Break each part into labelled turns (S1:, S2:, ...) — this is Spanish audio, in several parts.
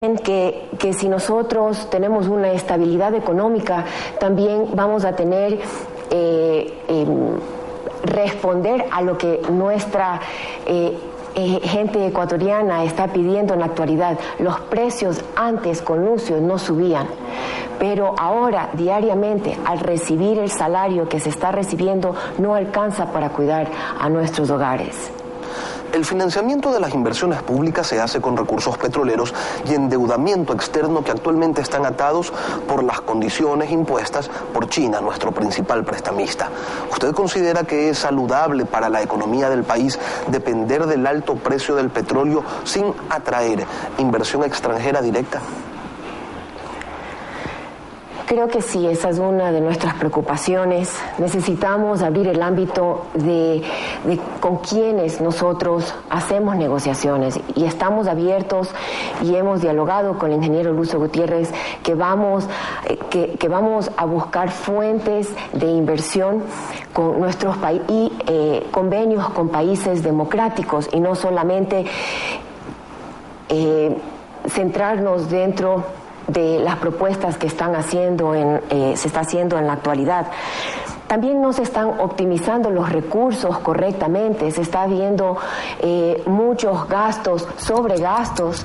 S1: Que si nosotros tenemos una estabilidad económica, también vamos a tener responder a lo que nuestra gente ecuatoriana está pidiendo en la actualidad. Los precios antes con Lucio no subían, pero ahora diariamente al recibir el salario que se está recibiendo no alcanza para cuidar a nuestros hogares.
S2: El financiamiento de las inversiones públicas se hace con recursos petroleros y endeudamiento externo que actualmente están atados por las condiciones impuestas por China, nuestro principal prestamista. ¿Usted considera que es saludable para la economía del país depender del alto precio del petróleo sin atraer inversión extranjera directa?
S1: Creo que sí, esa es una de nuestras preocupaciones. Necesitamos abrir el ámbito de con quienes nosotros hacemos negociaciones y estamos abiertos y hemos dialogado con el ingeniero Lucio Gutiérrez que vamos a buscar fuentes de inversión con nuestros y convenios con países democráticos y no solamente centrarnos dentro de las propuestas que están haciendo se está haciendo en la actualidad. También no se están optimizando los recursos correctamente, se está viendo muchos gastos, sobregastos,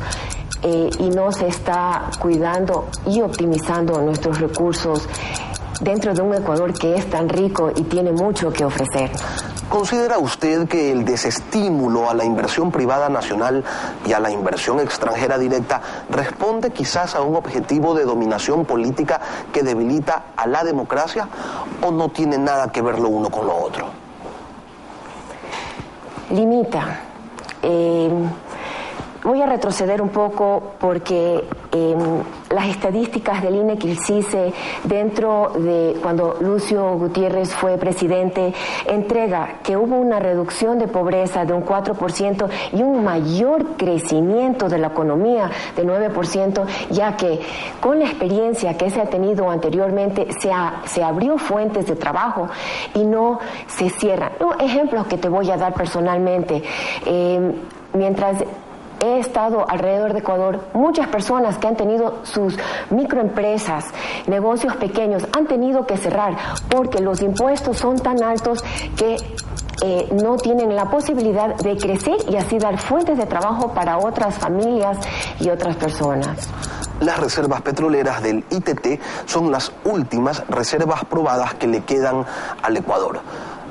S1: y no se está cuidando y optimizando nuestros recursos dentro de un Ecuador que es tan rico y tiene mucho que ofrecer.
S2: ¿Considera usted que el desestímulo a la inversión privada nacional y a la inversión extranjera directa responde quizás a un objetivo de dominación política que debilita a la democracia o no tiene nada que ver lo uno con lo otro?
S1: Limita. Voy a retroceder un poco porque las estadísticas del INE-Quilcice dentro de cuando Lucio Gutiérrez fue presidente entrega que hubo una reducción de pobreza de un 4% y un mayor crecimiento de la economía de 9%, ya que con la experiencia que se ha tenido anteriormente se abrió fuentes de trabajo y no se cierran. Ejemplos que te voy a dar personalmente. Mientras he estado alrededor de Ecuador, muchas personas que han tenido sus microempresas, negocios pequeños, han tenido que cerrar porque los impuestos son tan altos que no tienen la posibilidad de crecer y así dar fuentes de trabajo para otras familias y otras personas.
S2: Las reservas petroleras del ITT son las últimas reservas probadas que le quedan al Ecuador.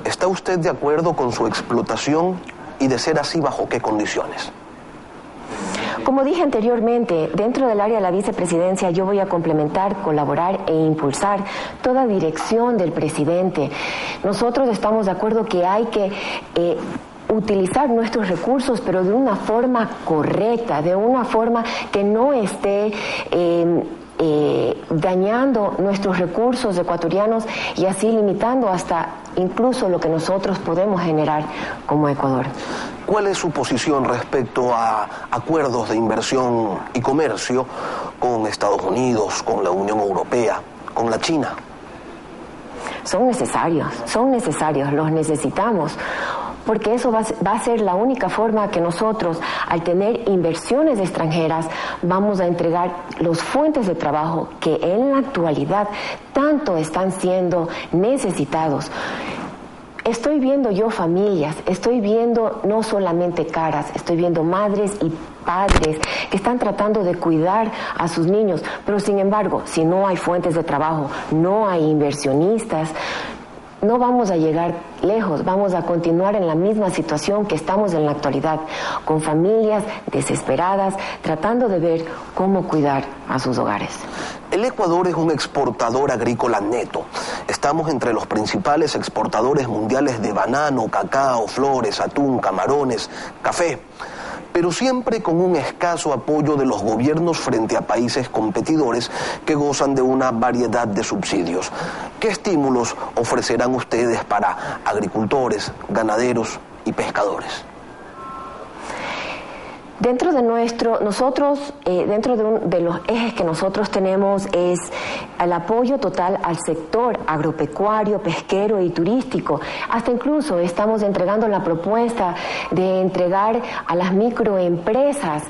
S2: ¿Está usted de acuerdo con su explotación y de ser así, bajo qué condiciones?
S1: Como dije anteriormente, dentro del área de la vicepresidencia yo voy a complementar, colaborar e impulsar toda dirección del presidente. Nosotros estamos de acuerdo que hay que utilizar nuestros recursos, pero de una forma correcta, de una forma que no esté dañando nuestros recursos ecuatorianos y así limitando hasta incluso lo que nosotros podemos generar como Ecuador.
S2: ¿Cuál es su posición respecto a acuerdos de inversión y comercio con Estados Unidos, con la Unión Europea, con la China?
S1: Son necesarios, los necesitamos, porque eso va a ser la única forma que nosotros, al tener inversiones extranjeras, vamos a entregar las fuentes de trabajo que en la actualidad tanto están siendo necesitados. Estoy viendo yo familias, estoy viendo no solamente caras, estoy viendo madres y padres que están tratando de cuidar a sus niños, pero sin embargo, si no hay fuentes de trabajo, no hay inversionistas, no vamos a llegar lejos, vamos a continuar en la misma situación que estamos en la actualidad, con familias desesperadas, tratando de ver cómo cuidar a sus hogares.
S2: El Ecuador es un exportador agrícola neto. Estamos entre los principales exportadores mundiales de banano, cacao, flores, atún, camarones, café, pero siempre con un escaso apoyo de los gobiernos frente a países competidores que gozan de una variedad de subsidios. ¿Qué estímulos ofrecerán ustedes para agricultores, ganaderos y pescadores?
S1: Dentro de de los ejes que nosotros tenemos es el apoyo total al sector agropecuario, pesquero y turístico. Hasta incluso estamos entregando la propuesta de entregar a las microempresas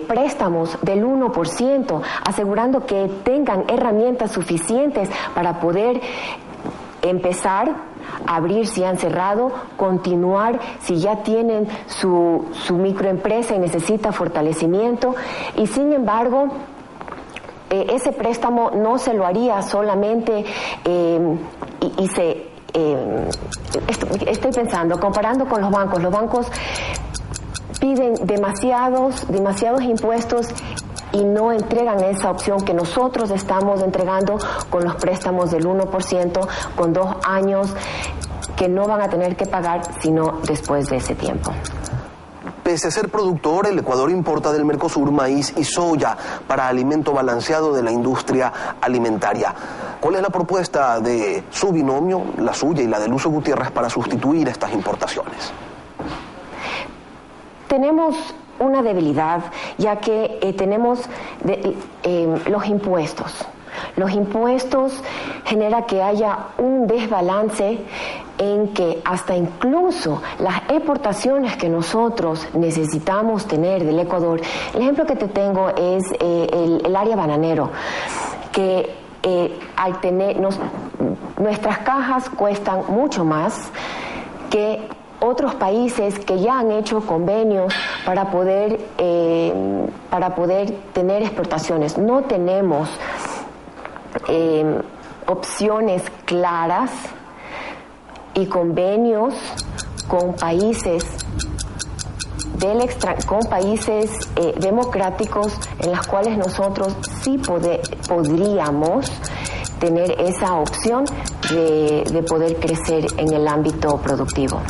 S1: préstamos del 1%, asegurando que tengan herramientas suficientes para poder empezar, abrir si han cerrado, continuar si ya tienen su microempresa y necesita fortalecimiento. Y sin embargo, ese préstamo no se lo haría solamente estoy pensando, comparando con los bancos piden demasiados impuestos y no entregan esa opción que nosotros estamos entregando con los préstamos del 1%, con 2 años que no van a tener que pagar sino después de ese tiempo.
S2: Pese a ser productor, el Ecuador importa del Mercosur maíz y soya para alimento balanceado de la industria alimentaria. ¿Cuál es la propuesta de su binomio, la suya y la de Lucio Gutiérrez, para sustituir estas importaciones?
S1: Tenemos una debilidad, ya que tenemos los impuestos. Los impuestos generan que haya un desbalance en que hasta incluso las exportaciones que nosotros necesitamos tener del Ecuador, el ejemplo que te tengo es el área bananero, que al tener nuestras cajas cuestan mucho más que otros países que ya han hecho convenios para poder tener exportaciones. No tenemos opciones claras y convenios con países democráticos en las cuales nosotros sí podríamos tener esa opción de poder crecer en el ámbito productivo.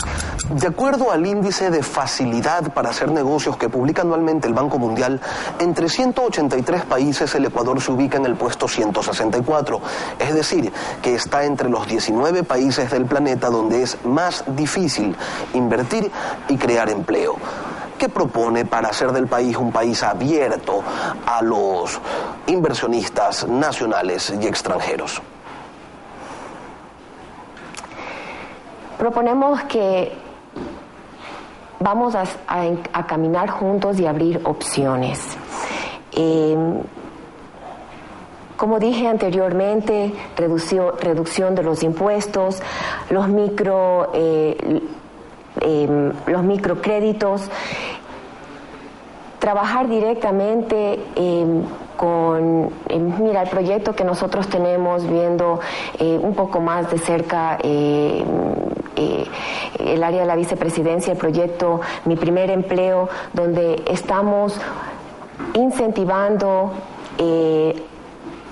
S2: De acuerdo al índice de facilidad para hacer negocios que publica anualmente el Banco Mundial, entre 183 países el Ecuador se ubica en el puesto 164, es decir, que está entre los 19 países del planeta donde es más difícil invertir y crear empleo. ¿Qué propone para hacer del país un país abierto a los inversionistas nacionales y extranjeros?
S1: Proponemos que vamos a caminar juntos y abrir opciones. Como dije anteriormente, reducción de los impuestos, los microcréditos, trabajar directamente mira, el proyecto que nosotros tenemos, viendo un poco más de cerca el área de la vicepresidencia, el proyecto Mi Primer Empleo, donde estamos incentivando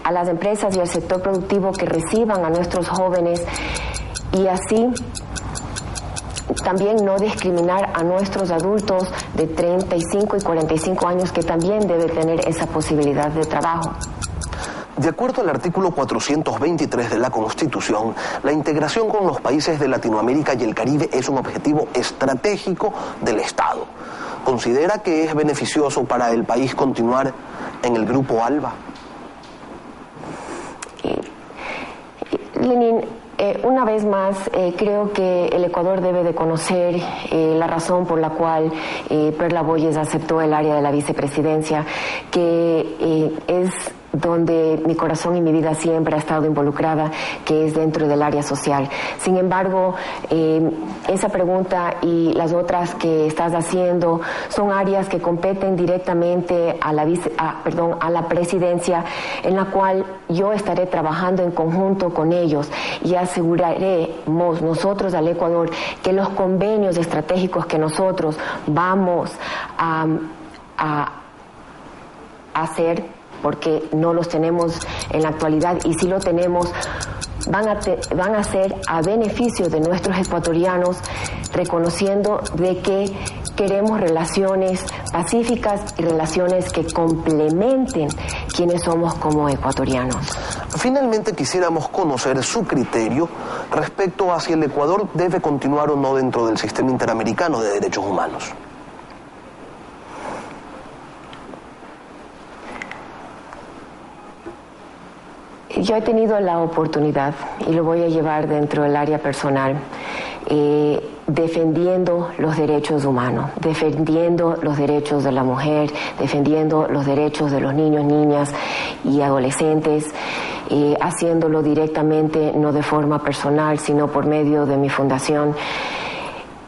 S1: a las empresas y al sector productivo que reciban a nuestros jóvenes y así también no discriminar a nuestros adultos de 35 y 45 años que también deben tener esa posibilidad de trabajo.
S2: De acuerdo al artículo 423 de la Constitución, la integración con los países de Latinoamérica y el Caribe es un objetivo estratégico del Estado. ¿Considera que es beneficioso para el país continuar en el Grupo ALBA?
S1: Lenín, una vez más, creo que el Ecuador debe de conocer la razón por la cual Perla Boyes aceptó el área de la vicepresidencia, que es donde mi corazón y mi vida siempre ha estado involucrada, que es dentro del área social. Sin embargo, esa pregunta y las otras que estás haciendo son áreas que competen directamente a la presidencia, en la cual yo estaré trabajando en conjunto con ellos y aseguraremos nosotros al Ecuador que los convenios estratégicos que nosotros vamos a hacer, porque no los tenemos en la actualidad y si lo tenemos, van a ser a beneficio de nuestros ecuatorianos, reconociendo de que queremos relaciones pacíficas y relaciones que complementen quienes somos como ecuatorianos.
S2: Finalmente quisiéramos conocer su criterio respecto a si el Ecuador debe continuar o no dentro del sistema interamericano de derechos humanos.
S1: Yo he tenido la oportunidad, y lo voy a llevar dentro del área personal, defendiendo los derechos humanos, defendiendo los derechos de la mujer, defendiendo los derechos de los niños, niñas y adolescentes, haciéndolo directamente, no de forma personal, sino por medio de mi fundación.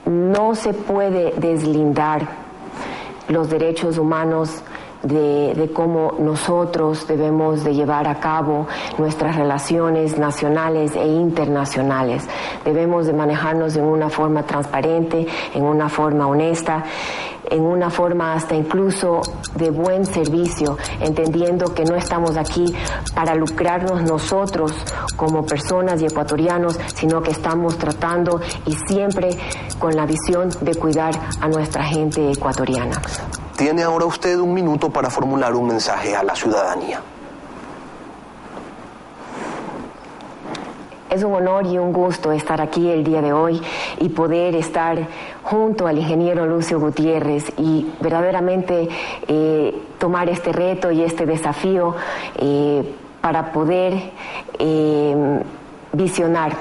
S1: No se puede deslindar los derechos humanos de cómo nosotros debemos de llevar a cabo nuestras relaciones nacionales e internacionales. Debemos de manejarnos en una forma transparente, en una forma honesta, en una forma hasta incluso de buen servicio, entendiendo que no estamos aquí para lucrarnos nosotros como personas y ecuatorianos, sino que estamos tratando y siempre con la visión de cuidar a nuestra gente ecuatoriana.
S2: Tiene ahora usted 1 minuto para formular un mensaje a la ciudadanía.
S1: Es un honor y un gusto estar aquí el día de hoy y poder estar junto al ingeniero Lucio Gutiérrez y verdaderamente tomar este reto y este desafío para poder visionar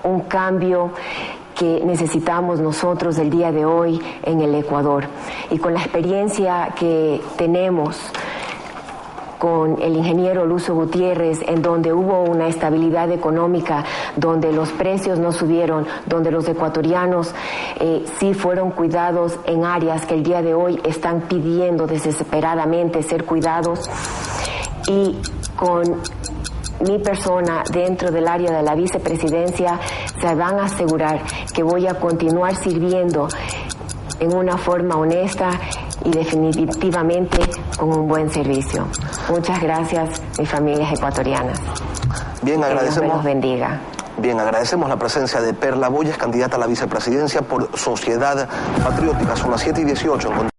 S1: un cambio que necesitamos nosotros el día de hoy en el Ecuador. Y con la experiencia que tenemos con el ingeniero Lucio Gutiérrez, en donde hubo una estabilidad económica, donde los precios no subieron, donde los ecuatorianos sí fueron cuidados en áreas que el día de hoy están pidiendo desesperadamente ser cuidados, y con mi persona dentro del área de la vicepresidencia se van a asegurar que voy a continuar sirviendo en una forma honesta y definitivamente con un buen servicio. Muchas gracias, mis familias ecuatorianas.
S2: Bien, agradecemos.
S1: Que Dios me los bendiga.
S2: Bien, agradecemos la presencia de Perla Boyes, candidata a la vicepresidencia por Sociedad Patriótica. Son las 7:18.